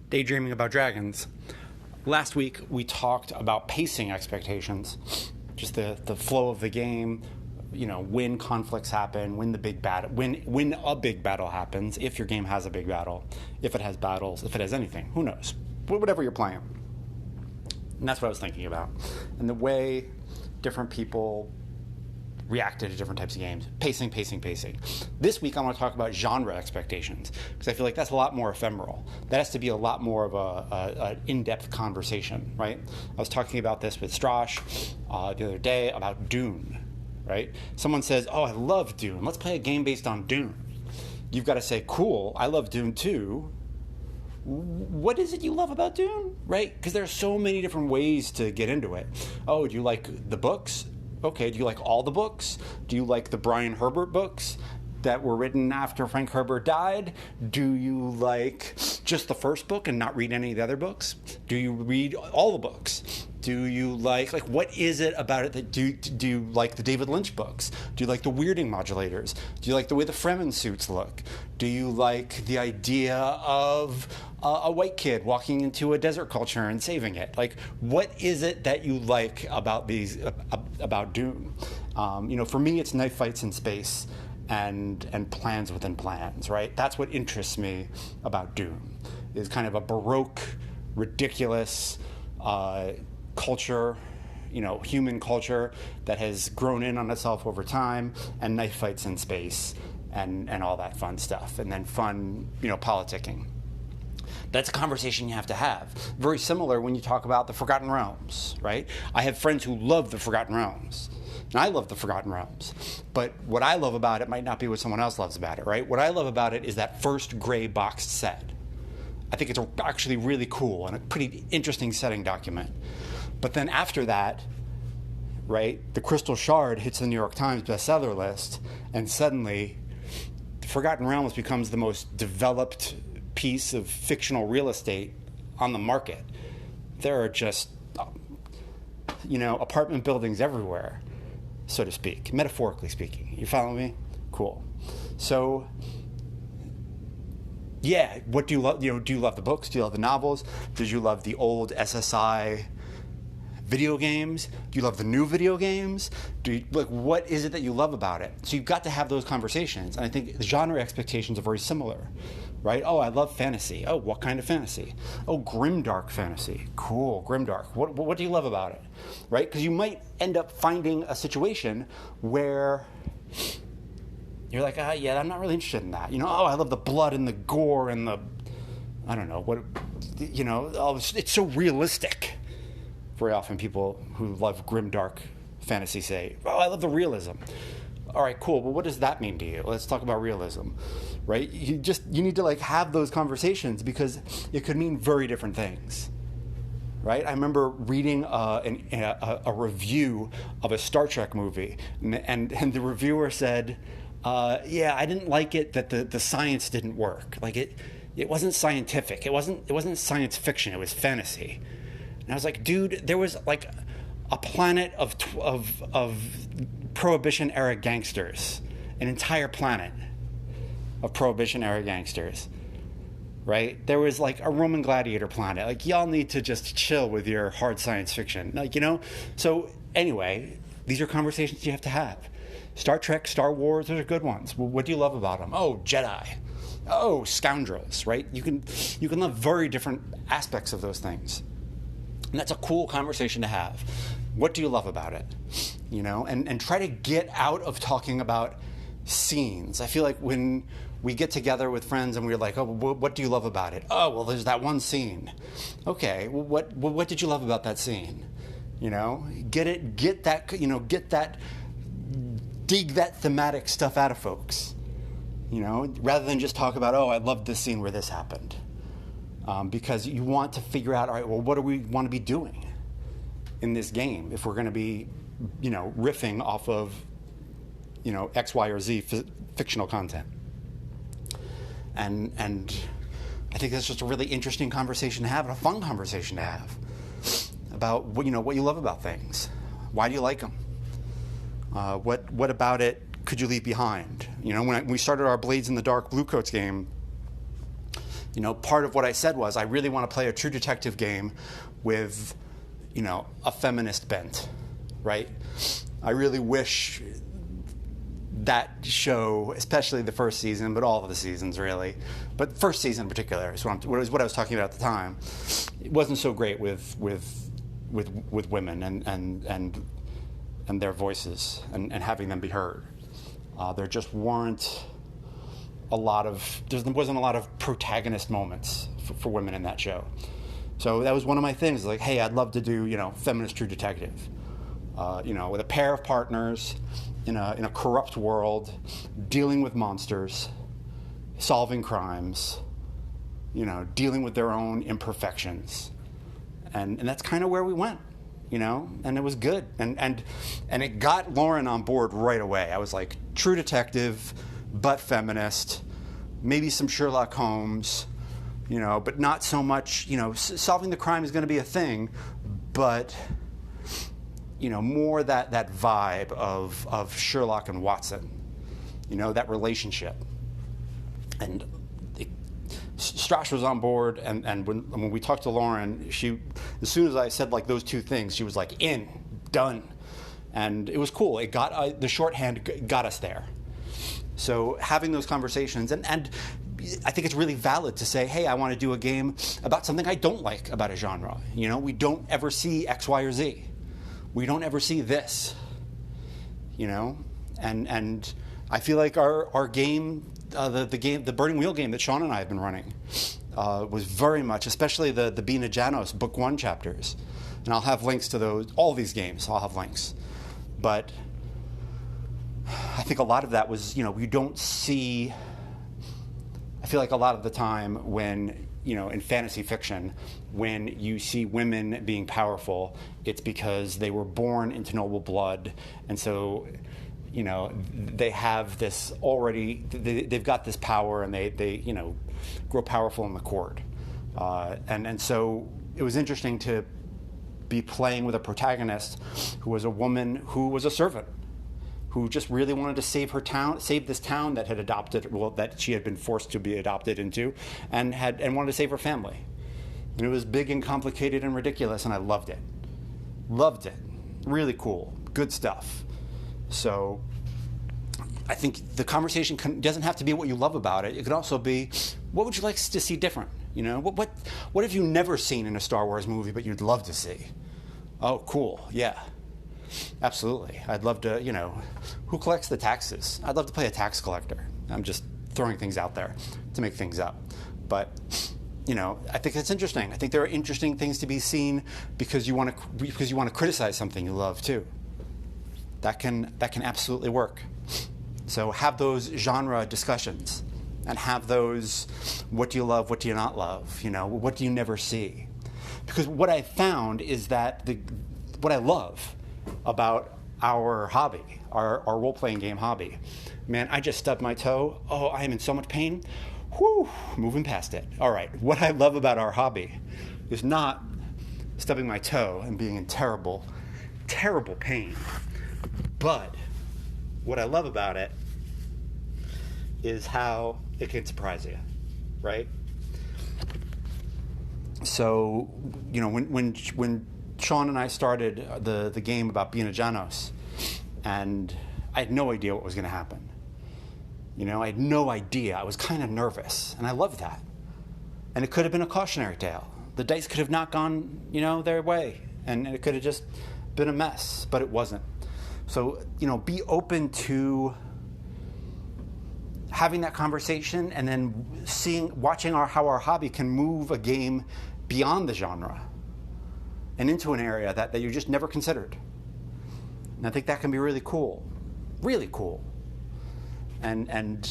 Daydreaming About Dragons. Last week we talked about pacing expectations, just the flow of the game, when conflicts happen, when the big battle, when a big battle happens, if your game has a big battle, if it has battles, if it has anything, who knows? Whatever you're playing. And that's what I was thinking about. And the way different people reacted to different types of games. Pacing. This week I want to talk about genre expectations, because I feel like that's a lot more ephemeral. That has to be a lot more of an in-depth conversation, right? I was talking about this with Strash the other day about Dune, right? Someone says, oh, I love Dune. Let's play a game based on Dune. You've got to say, cool, I love Dune too. What is it you love about Dune, right? Because there are so many different ways to get into it. Oh, do you like the books? Okay, do you like all the books? Do you like the Brian Herbert books that were written after Frank Herbert died? Do you like just the first book and not read any of the other books? Do you read all the books? Do you like what is it about it that do you like the David Lynch books? Do you like the weirding modulators? Do you like the way the Fremen suits look? Do you like the idea of a white kid walking into a desert culture and saving it? What is it that you like about about Dune? For me, it's knife fights in space and plans within plans, right? That's what interests me about Dune, is kind of a Baroque, ridiculous culture, human culture that has grown in on itself over time, and knife fights in space and all that fun stuff, and then fun, politicking. That's a conversation you have to have. Very similar when you talk about the Forgotten Realms, right? I have friends who love the Forgotten Realms, and I love the Forgotten Realms. But what I love about it might not be what someone else loves about it, right? What I love about it is that first gray boxed set. I think it's actually really cool and a pretty interesting setting document. But then after that, right, the Crystal Shard hits the New York Times bestseller list, and suddenly the Forgotten Realms becomes the most developed piece of fictional real estate on the market. There are just, apartment buildings everywhere, so to speak, metaphorically speaking. You follow me? Cool. So, yeah, what do you love? Do you love the books? Do you love the novels? Did you love the old SSI video games? Do you love the new video games? What is it that you love about it? So you've got to have those conversations. And I think the genre expectations are very similar, right? Oh, I love fantasy. Oh, what kind of fantasy? Oh, grimdark fantasy. Cool, grimdark. What do you love about it, right? Because you might end up finding a situation where you're like, yeah, I'm not really interested in that. Oh, I love the blood and the gore and the, I don't know, it's so realistic. Very often people who love grimdark fantasy say, oh, I love the realism. All right, cool. Well, what does that mean to you? Let's talk about realism, right? You need to have those conversations, because it could mean very different things, right? I remember reading a review of a Star Trek movie, and the reviewer said, yeah, I didn't like it that the science didn't work. It wasn't scientific. It wasn't science fiction. It was fantasy. And I was like, dude, there was a planet of Prohibition era gangsters, an entire planet of Prohibition era gangsters, right? There was a Roman gladiator planet. Y'all need to just chill with your hard science fiction, So anyway, these are conversations you have to have. Star Trek, Star Wars, those are good ones. Well, what do you love about them? Oh, Jedi. Oh, scoundrels, right? You can love very different aspects of those things. And that's a cool conversation to have. What do you love about it? And try to get out of talking about scenes. I feel like when we get together with friends and we're like, oh, what do you love about it? Oh, well, there's that one scene. Okay, well, what did you love about that scene? Get that, dig that thematic stuff out of folks. Rather than just talk about, oh, I loved this scene where this happened. Because you want to figure out, all right, well, what do we want to be doing in this game if we're going to be, riffing off of, X, Y, or Z fictional content. And I think that's just a really interesting conversation to have, and a fun conversation to have about what you love about things. Why do you like them? What about it could you leave behind? When we started our Blades in the Dark Bluecoats game, part of what I said was I really want to play a True Detective game with, a feminist bent, right? I really wish that show, especially the first season, but all of the seasons really, but first season in particular is what I was talking about at the time. It wasn't so great with women and their voices and having them be heard. There just weren't there wasn't a lot of protagonist moments for women in that show. So that was one of my things, like, hey, I'd love to do, feminist True Detective, with a pair of partners in a corrupt world, dealing with monsters, solving crimes, dealing with their own imperfections. And that's kind of where we went, and it was good. And it got Lauren on board right away. I was like, True Detective, but feminist, maybe some Sherlock Holmes, but not so much, solving the crime is going to be a thing, but, more that vibe of Sherlock and Watson, that relationship. And Strash was on board, and when we talked to Lauren, as soon as I said like those two things, she was like, in, done. And it was cool. It got the shorthand got us there. So having those conversations, and I think it's really valid to say, hey, I want to do a game about something I don't like about a genre. We don't ever see X, Y, or Z. We don't ever see this. And I feel like our game, the Burning Wheel game that Sean and I have been running, was very much, especially the Bina Janos Book 1 chapters. And I'll have links to all these games. I'll have links. But I think a lot of that was, we don't see. I feel like a lot of the time when, in fantasy fiction, when you see women being powerful, it's because they were born into noble blood, and so, they have this already. They've got this power, and they grow powerful in the court, and so it was interesting to be playing with a protagonist who was a woman who was a servant, who just really wanted to save this town that had that she had been forced to be adopted into, and wanted to save her family. And it was big and complicated and ridiculous, and I loved it. Loved it. Really cool. Good stuff. So I think the conversation doesn't have to be what you love about it. It could also be, what would you like to see different? What have you never seen in a Star Wars movie but you'd love to see? Oh, cool. Yeah. Absolutely. I'd love to, who collects the taxes? I'd love to play a tax collector. I'm just throwing things out there to make things up. But, I think it's interesting. I think there are interesting things to be seen because you want to criticize something you love too. That can absolutely work. So have those genre discussions and have those, what do you love, what do you not love? What do you never see? Because what I found is that what I love about our hobby, our role-playing game hobby. Man, I just stubbed my toe. Oh, I am in so much pain. Whew, moving past it. All right, what I love about our hobby is not stubbing my toe and being in terrible, terrible pain. But what I love about it is how it can surprise you, right? So, when Sean and I started the game about Bina Janos, and I had no idea what was going to happen. I had no idea. I was kind of nervous, and I loved that. And it could have been a cautionary tale. The dice could have not gone, their way, and it could have just been a mess, but it wasn't. So, be open to having that conversation and then watching how our hobby can move a game beyond the genre and into an area that you just never considered. And I think that can be really cool. Really cool. And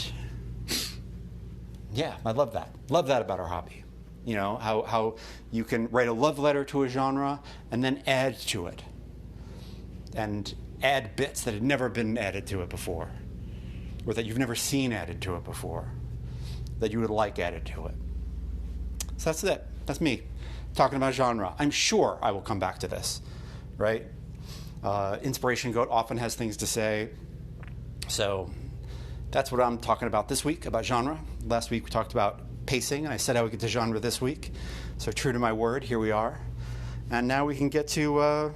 yeah, I love that. Love that about our hobby. How you can write a love letter to a genre and then add to it. And add bits that had never been added to it before. Or that you've never seen added to it before. That you would like added to it. So that's it. That's me talking about genre. I'm sure I will come back to this, right? Inspiration Goat often has things to say. So that's what I'm talking about this week, about genre. Last week we talked about pacing, and I said I would get to genre this week. So true to my word, here we are. And now we can get to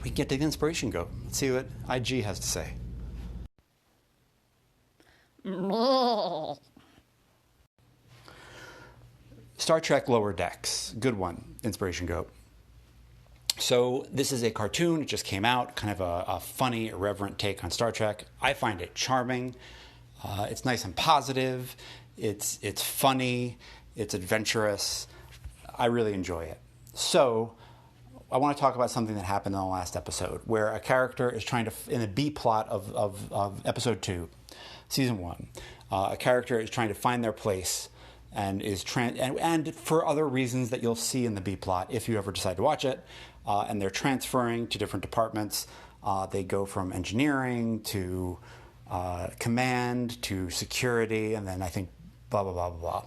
the inspiration goat. Let's see what IG has to say. Star Trek Lower Decks. Good one, inspiration goat. So this is a cartoon. It just came out, kind of a funny, irreverent take on Star Trek. I find it charming. It's nice and positive. It's funny. It's adventurous. I really enjoy it. So I want to talk about something that happened in the last episode, where a character is trying to, in the B plot of episode 2, season 1, a character is trying to find their place and is and for other reasons that you'll see in the B plot if you ever decide to watch it. And they're transferring to different departments. They go from engineering to command to security, and then I think blah, blah, blah, blah, blah.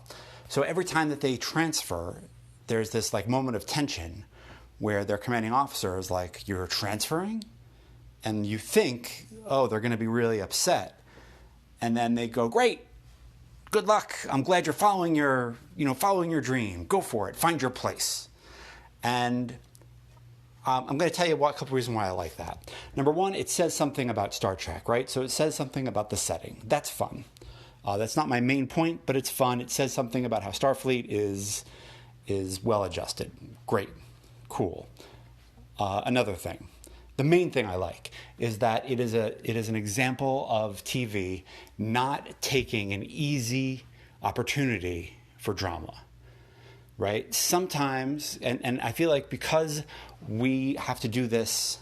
So every time that they transfer, there's this like moment of tension where their commanding officer is like, "You're transferring?" And you think, oh, they're going to be really upset. And then they go, "Great, good luck. I'm glad you're following your dream. Go for it. Find your place." And I'm going to tell you a couple reasons why I like that. Number one, it says something about Star Trek, right? So it says something about the setting. That's fun. That's not my main point, but it's fun. It says something about how Starfleet is well adjusted. Great. Cool. Another thing. The main thing I like is that it is an example of TV not taking an easy opportunity for drama. Right? Sometimes, and I feel like because we have to do this,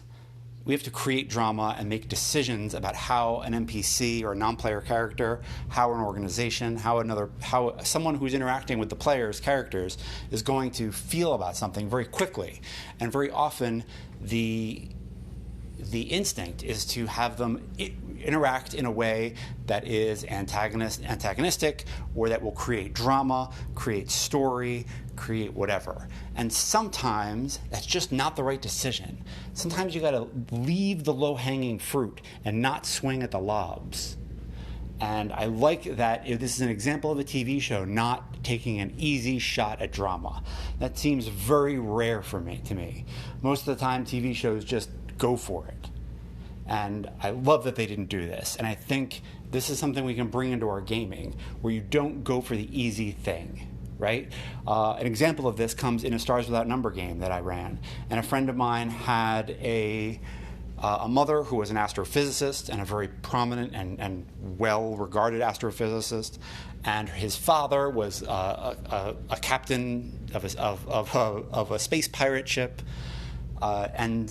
we have to create drama and make decisions about how an NPC or a non-player character, how an organization, how someone who's interacting with the players' characters is going to feel about something very quickly. And very often, the instinct is to have them interact in a way that is antagonistic, or that will create drama, create story, create whatever. And sometimes that's just not the right decision. Sometimes you got to leave the low-hanging fruit and not swing at the lobs. And I like that this is an example of a TV show not taking an easy shot at drama. That seems very rare to me. Most of the time, TV shows just go for it. And I love that they didn't do this. And I think this is something we can bring into our gaming, where you don't go for the easy thing, right? An example of this comes in a Stars Without Number game that I ran. And a friend of mine had a mother who was an astrophysicist, and a very prominent and well-regarded astrophysicist. And his father was a captain of a space pirate ship. And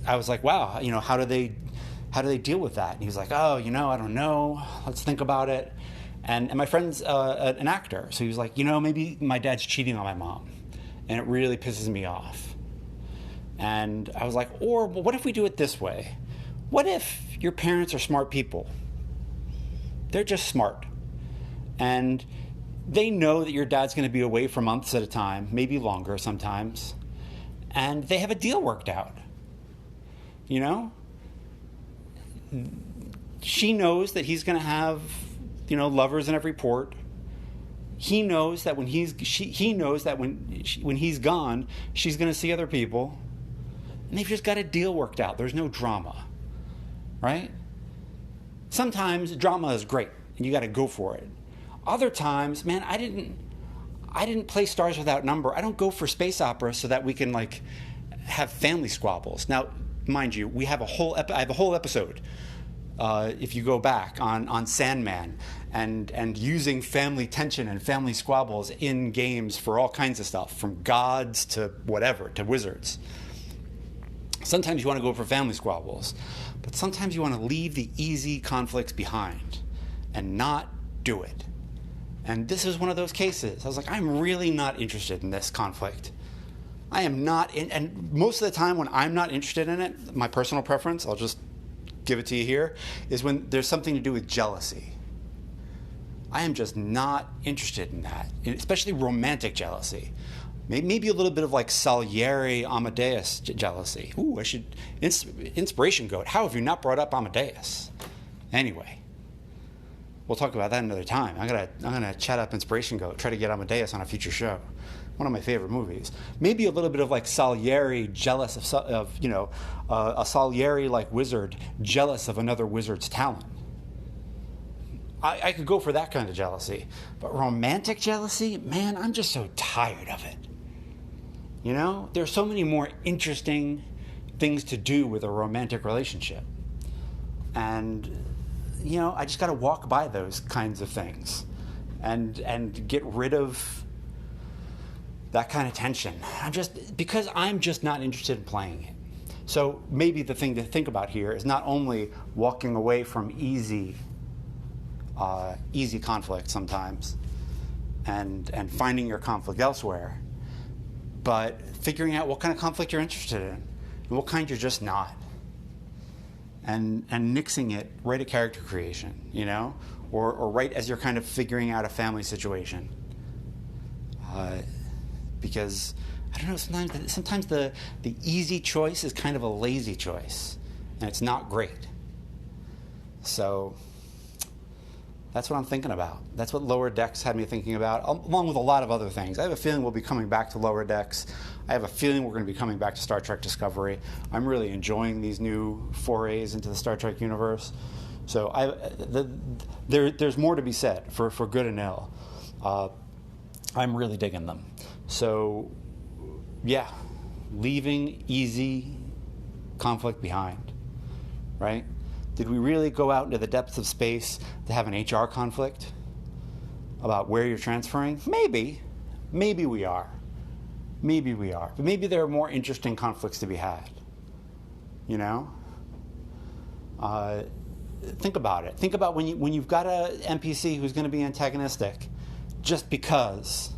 I was like, wow, how do they deal with that? And he was like, oh, I don't know. Let's think about it. And my friend's an actor, so he was like, maybe my dad's cheating on my mom, and it really pisses me off. And I was like, well, what if we do it this way? What if your parents are smart people? They're just smart, and they know that your dad's going to be away for months at a time, maybe longer sometimes, and they have a deal worked out. She knows that he's going to have, lovers in every port. He knows that when he's gone, she's going to see other people, and they've just got a deal worked out. There's no drama, right? Sometimes drama is great, and you got to go for it. Other times, man, I didn't play Stars Without Number. I don't go for space opera so that we can have family squabbles. Now, mind you, I have a whole episode, if you go back, on Sandman and using family tension and family squabbles in games for all kinds of stuff, from gods to whatever, to wizards. Sometimes you want to go for family squabbles, but sometimes you want to leave the easy conflicts behind and not do it. And this is one of those cases. I was like, I'm really not interested in this conflict. I am not and most of the time when I'm not interested in it, my personal preference, I'll just give it to you here, is when there's something to do with jealousy. I am just not interested in that, especially romantic jealousy. Maybe a little bit of Salieri, Amadeus jealousy. Ooh, I should, inspiration goat. How have you not brought up Amadeus? Anyway, we'll talk about that another time. I'm gonna chat up Inspiration Goat, try to get Amadeus on a future show. One of my favorite movies. Maybe a little bit of like Salieri, jealous of a Salieri-like wizard, jealous of another wizard's talent. I could go for that kind of jealousy. But romantic jealousy, man, I'm just so tired of it. There's so many more interesting things to do with a romantic relationship. And, I just got to walk by those kinds of things and get rid of that kind of tension. Because I'm just not interested in playing it. So maybe the thing to think about here is not only walking away from easy conflict sometimes and finding your conflict elsewhere, but figuring out what kind of conflict you're interested in and what kind you're just not. And nixing it right at character creation, or right as you're kind of figuring out a family situation. Because, I don't know, sometimes the easy choice is kind of a lazy choice, and it's not great. So that's what I'm thinking about. That's what Lower Decks had me thinking about, along with a lot of other things. I have a feeling we'll be coming back to Lower Decks. I have a feeling we're going to be coming back to Star Trek Discovery. I'm really enjoying these new forays into the Star Trek universe. So there's more to be said for good and ill. I'm really digging them. So, yeah, leaving easy conflict behind, right? Did we really go out into the depths of space to have an HR conflict about where you're transferring? Maybe. Maybe we are. Maybe we are. But maybe there are more interesting conflicts to be had. Think about it. Think about when you've got an NPC who's going to be antagonistic just because.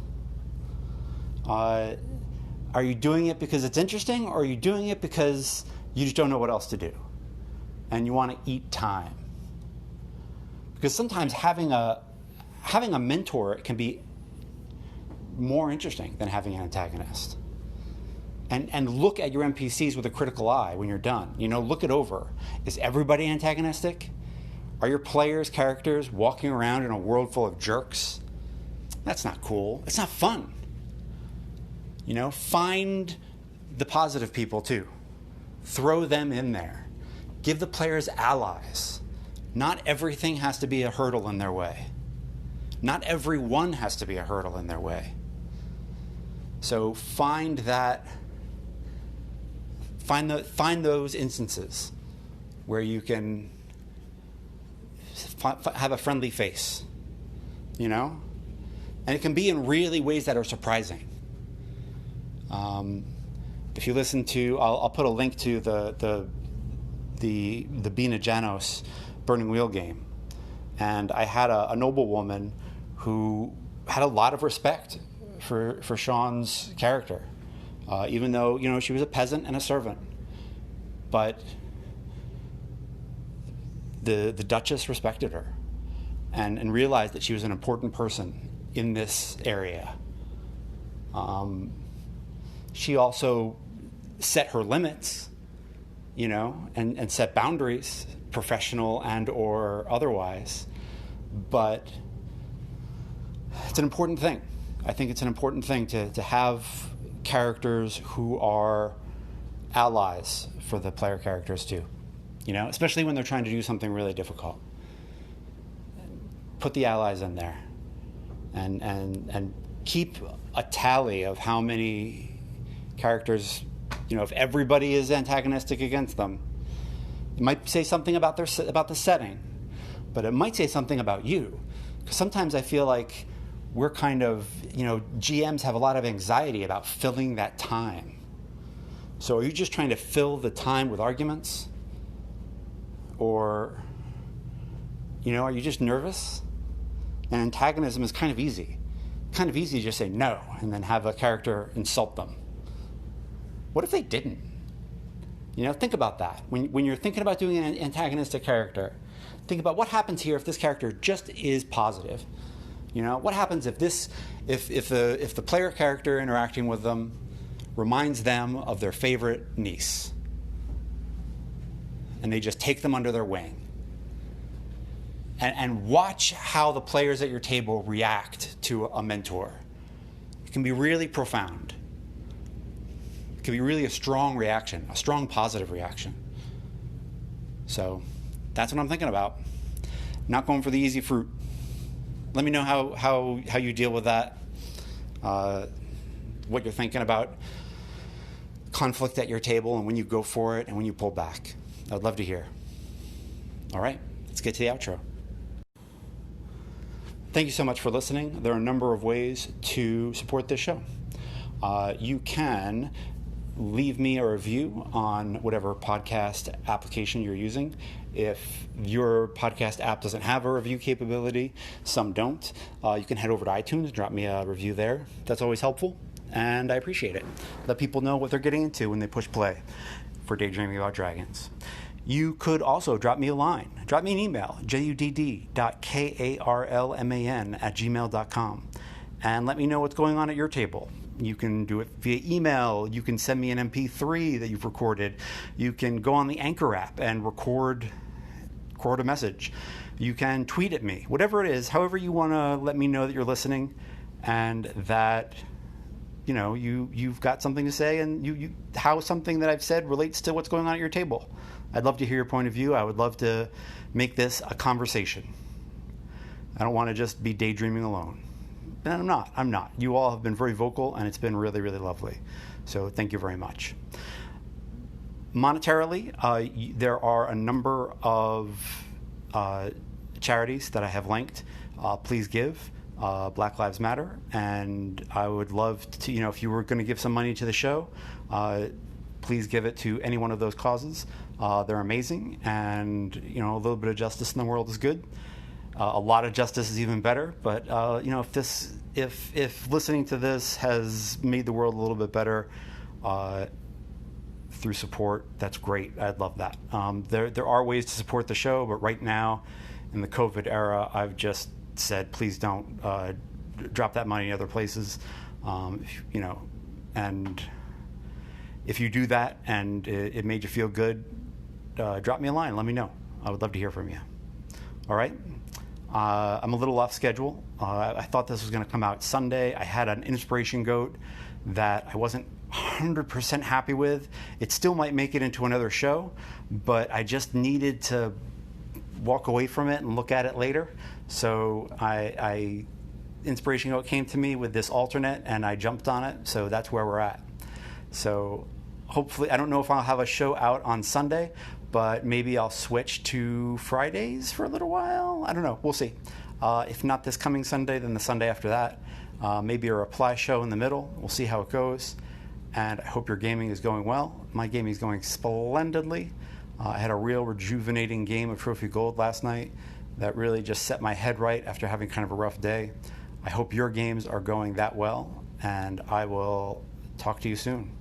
Are you doing it because it's interesting, or are you doing it because you just don't know what else to do and you want to eat time? Because sometimes having a mentor can be more interesting than having an antagonist. And look at your NPCs with a critical eye when you're done. Look it over. Is everybody antagonistic? Are your players, characters, walking around in a world full of jerks? That's not cool. It's not fun. Find the positive people too. Throw them in there. Give the players allies. Not everything has to be a hurdle in their way. Not everyone has to be a hurdle in their way. So find those instances where you can have a friendly face, and it can be in really ways that are surprising. If you listen to, I'll put a link to the Bina Janos Burning Wheel game, and I had a noblewoman who had a lot of respect for Sean's character, even though she was a peasant and a servant, but the Duchess respected her and realized that she was an important person in this area. She also set her limits, and set boundaries, professional and or otherwise. But it's an important thing. I think it's an important thing to have characters who are allies for the player characters too, especially when they're trying to do something really difficult. Put the allies in there and keep a tally of how many characters, if everybody is antagonistic against them, it might say something about the setting, but it might say something about you. Because sometimes I feel like we're kind of, GMs have a lot of anxiety about filling that time. So are you just trying to fill the time with arguments? Or, are you just nervous? And antagonism is kind of easy. Kind of easy to just say no and then have a character insult them. What if they didn't? Think about that. When you're thinking about doing an antagonistic character, think about what happens here if this character just is positive. What happens if the player character interacting with them reminds them of their favorite niece, and they just take them under their wing. and watch how the players at your table react to a mentor. It can be really profound. It can be really a strong reaction, a strong positive reaction. So that's what I'm thinking about. Not going for the easy fruit. Let me know how you deal with that, what you're thinking about conflict at your table and when you go for it and when you pull back. I'd love to hear. All right, let's get to the outro. Thank you so much for listening. There are a number of ways to support this show. You can leave me a review on whatever podcast application you're using. If your podcast app doesn't have a review capability, some don't, you can head over to iTunes, drop me a review there. That's always helpful, and I appreciate it. Let people know what they're getting into when they push play for Daydreaming About Dragons. You could also drop me a line. Drop me an email, judd.karlman@gmail.com, and let me know what's going on at your table. You can do it via email. You can send me an MP3 that you've recorded. You can go on the Anchor app and record a message. You can tweet at me. Whatever it is, however you want to let me know that you're listening and that you've got something to say and how something that I've said relates to what's going on at your table. I'd love to hear your point of view. I would love to make this a conversation. I don't want to just be daydreaming alone. And I'm not. You all have been very vocal, and it's been really, really lovely. So thank you very much. Monetarily, there are a number of charities that I have linked. Please give. Black Lives Matter. And I would love to, if you were going to give some money to the show, please give it to any one of those causes. They're amazing, and a little bit of justice in the world is good. A lot of justice is even better. But if listening to this has made the world a little bit better through support, that's great. I'd love that. There are ways to support the show, but right now, in the COVID era, I've just said please don't drop that money in other places. And if you do that and it made you feel good, drop me a line. Let me know. I would love to hear from you. All right. I'm a little off schedule. I thought this was going to come out Sunday. I had an inspiration goat that I wasn't 100% happy with. It still might make it into another show, but I just needed to walk away from it and look at it later. So inspiration goat came to me with this alternate, and I jumped on it. So that's where we're at. So hopefully, I don't know if I'll have a show out on Sunday, but maybe I'll switch to Fridays for a little while. I don't know. We'll see. If not this coming Sunday, then the Sunday after that. Maybe a reply show in the middle. We'll see how it goes. And I hope your gaming is going well. My gaming is going splendidly. I had a real rejuvenating game of Trophy Gold last night that really just set my head right after having kind of a rough day. I hope your games are going that well, and I will talk to you soon.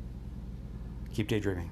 Keep daydreaming.